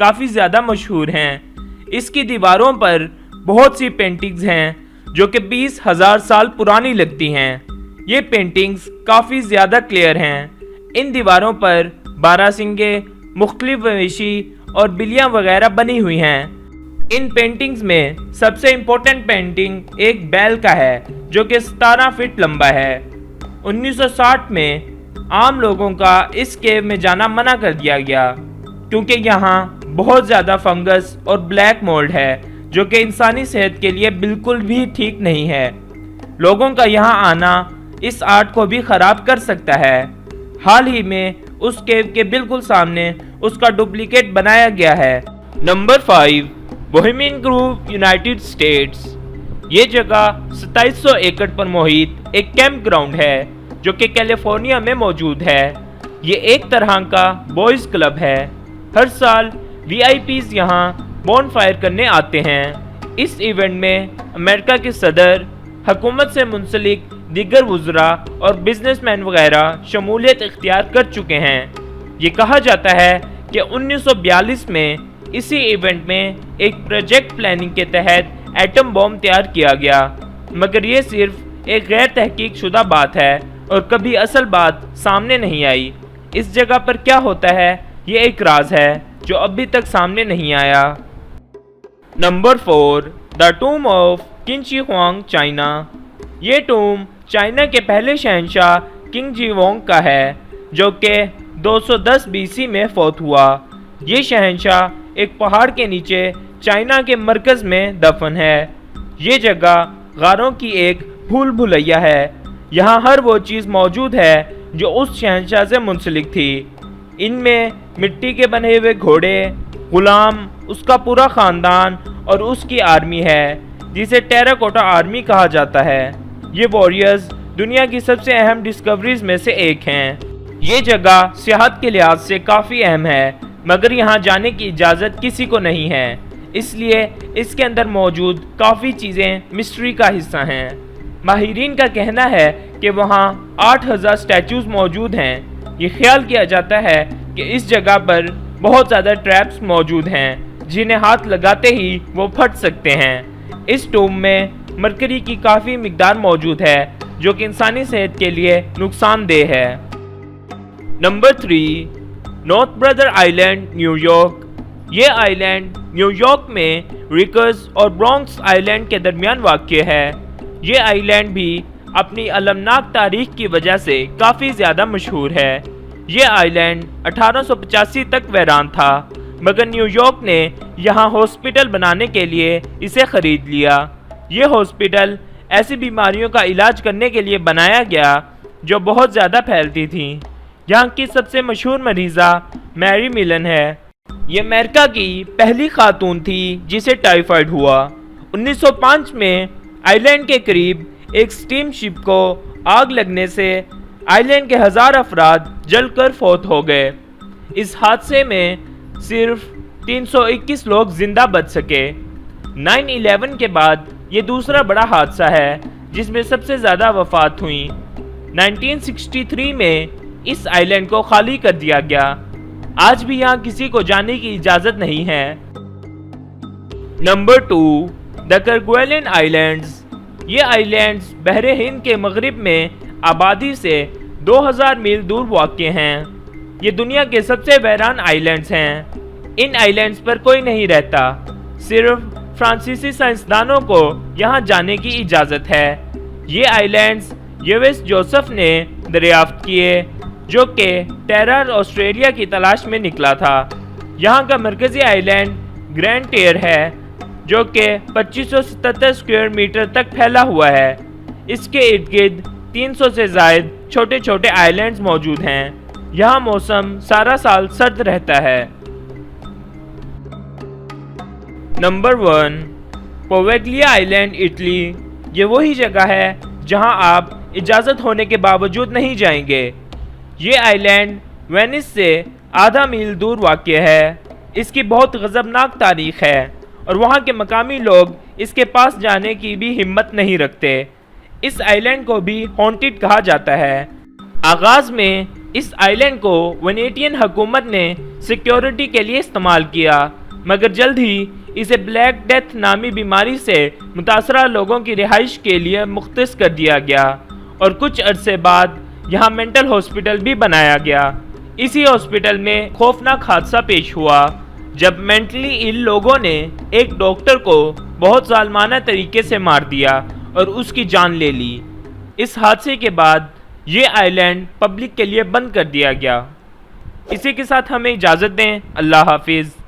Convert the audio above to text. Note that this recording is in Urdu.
کافی زیادہ مشہور ہیں۔ اس کی دیواروں پر بہت سی پینٹنگز ہیں جو کہ 20,000 سال پرانی لگتی ہیں۔ یہ پینٹنگز کافی زیادہ کلیئر ہیں۔ ان دیواروں پر باراسنگے، مختلف مویشی اور بلیاں وغیرہ بنی ہوئی ہیں۔ ان پینٹنگز میں سب سے امپورٹنٹ پینٹنگ ایک بیل کا ہے جو کہ 17 فٹ لمبا ہے۔ 1960 میں عام لوگوں کا اس کیو میں جانا منع کر دیا گیا کیونکہ یہاں بہت زیادہ فنگس اور بلیک مولڈ ہے جو کہ انسانی صحت کے لیے بالکل بھی ٹھیک نہیں ہے۔ لوگوں کا یہاں آنا اس آرٹ کو بھی خراب کر سکتا ہے۔ حال ہی میں اس کیو کے بالکل سامنے اس کا ڈپلیکیٹ بنایا گیا ہے۔ Number 5، Bohemian Grove, United States. یہ جگہ 2700 ایکڑ پر محیط ایک کیمپ گراؤنڈ ہے جو کہ کیلیفورنیا میں موجود ہے۔ یہ ایک طرح کا بوائز کلب ہے۔ ہر سال VIPs یہاں بون فائر کرنے آتے ہیں۔ اس ایونٹ میں امریکہ کے صدر، حکومت سے منسلک دیگر وزراء اور بزنس مین وغیرہ شمولیت اختیار کر چکے ہیں۔ یہ کہا جاتا ہے کہ 1942 میں اسی ایونٹ میں ایک پروجیکٹ پلاننگ کے تحت ایٹم بم تیار کیا گیا، مگر یہ صرف ایک غیر تحقیق شدہ بات ہے اور کبھی اصل بات سامنے نہیں آئی۔ اس جگہ پر کیا ہوتا ہے یہ ایک راز ہے جو ابھی تک سامنے نہیں آیا۔ Number 4، the Tom of king she ہوانگ، China. یہ ٹوم چائنا کے پہلے شہنشاہ کنگ جی وانگ کا ہے جو کہ 210 BC میں فوت ہوا۔ یہ شہنشاہ ایک پہاڑ کے نیچے چائنا کے مرکز میں دفن ہے۔ یہ جگہ غاروں کی ایک بھول بھلیا ہے۔ یہاں ہر وہ چیز موجود ہے جو اس شہنشاہ سے منسلک تھی۔ ان میں مٹی کے بنے ہوئے گھوڑے، غلام، اس کا پورا خاندان اور اس کی آرمی ہے جسے ٹیراکوٹا آرمی کہا جاتا ہے۔ یہ واریئرز دنیا کی سب سے اہم ڈسکوریز میں سے ایک ہیں۔ یہ جگہ سیاحت کے لحاظ سے کافی اہم ہے مگر یہاں جانے کی اجازت کسی کو نہیں ہے، اس لیے اس کے اندر موجود کافی چیزیں مسٹری کا حصہ ہیں۔ ماہرین کا کہنا ہے کہ وہاں 8,000 سٹیچوز موجود ہیں۔ یہ خیال کیا جاتا ہے کہ اس جگہ پر بہت زیادہ ٹریپس موجود ہیں جنہیں ہاتھ لگاتے ہی وہ پھٹ سکتے ہیں۔ اس ٹوم میں مرکری کی کافی مقدار موجود ہے جو کہ انسانی صحت کے لیے نقصان دہ ہے۔ نمبر 3، نارتھ برادر آئی لینڈ، نیو یارک۔ یہ آئی لینڈ نیو یارک میں ریکرز اور برونکس آئی لینڈ کے درمیان واقع ہے۔ یہ آئی لینڈ بھی اپنی المناک تاریخ کی وجہ سے کافی زیادہ مشہور ہے۔ یہ آئی لینڈ 1885 تک ویران تھا مگر نیو یارک نے یہاں ہاسپٹل بنانے کے لیے اسے خرید لیا۔ یہ ہاسپٹل ایسی بیماریوں کا علاج کرنے کے لیے بنایا گیا جو بہت زیادہ پھیلتی تھیں۔ یہاں کی سب سے مشہور مریضہ میری ملن ہے۔ یہ امریکہ کی پہلی خاتون تھی جسے ٹائیفائڈ ہوا۔ 1905 میں آئی لینڈ کے قریب ایک سٹیم شپ کو آگ لگنے سے آئی لینڈ کے 1000 افراد جل کر فوت ہو گئے۔ اس حادثے میں صرف 321 لوگ زندہ بچ سکے۔ 9/11 کے بعد یہ دوسرا بڑا حادثہ ہے جس میں سب سے زیادہ وفات ہوئیں۔ 1963 میں اس آئی لینڈ کو خالی کر دیا گیا۔ آج بھی یہاں کسی کو جانے کی اجازت نہیں ہے۔ نمبر 2، دا کرگویلین آئی لینڈز۔ یہ آئی لینڈز بحر ہند کے مغرب میں آبادی سے 2000 میل دور واقع ہیں۔ یہ دنیا کے سب سے ویران آئی لینڈز ہیں۔ ان آئی لینڈز پر کوئی نہیں رہتا، صرف فرانسیسی سائنسدانوں کو یہاں جانے کی اجازت ہے۔ یہ آئی لینڈز یویس جوزف نے دریافت کیے جو کہ ٹیرر آسٹریلیا کی تلاش میں نکلا تھا۔ یہاں کا مرکزی آئی لینڈ گرینڈ ٹیئر ہے جو کہ 2577 اسکوائر میٹر تک پھیلا ہوا ہے۔ اس کے ارد گرد 300 سے زائد چھوٹے چھوٹے آئی لینڈز موجود ہیں۔ یہاں موسم سارا سال سرد رہتا ہے۔ نمبر 1، پوویگلیا آئی لینڈ، اٹلی۔ یہ وہی جگہ ہے جہاں آپ اجازت ہونے کے باوجود نہیں جائیں گے۔ یہ آئی لینڈ وینس سے آدھا میل دور واقع ہے۔ اس کی بہت غضبناک تاریخ ہے اور وہاں کے مقامی لوگ اس کے پاس جانے کی بھی ہمت نہیں رکھتے۔ اس آئی لینڈ کو بھی ہانٹڈ کہا جاتا ہے۔ آغاز میں اس آئی لینڈ کو وینیٹین حکومت نے سیکیورٹی کے لیے استعمال کیا مگر جلد ہی اسے بلیک ڈیتھ نامی بیماری سے متاثرہ لوگوں کی رہائش کے لیے مختص کر دیا گیا اور کچھ عرصے بعد یہاں مینٹل ہاسپٹل بھی بنایا گیا۔ اسی ہاسپٹل میں خوفناک حادثہ پیش ہوا جب مینٹلی ایل لوگوں نے ایک ڈاکٹر کو بہت ظالمانہ طریقے سے مار دیا اور اس کی جان لے لی۔ اس حادثے کے بعد یہ آئی لینڈ پبلک کے لیے بند کر دیا گیا۔ اسی کے ساتھ ہمیں اجازت دیں، اللہ حافظ۔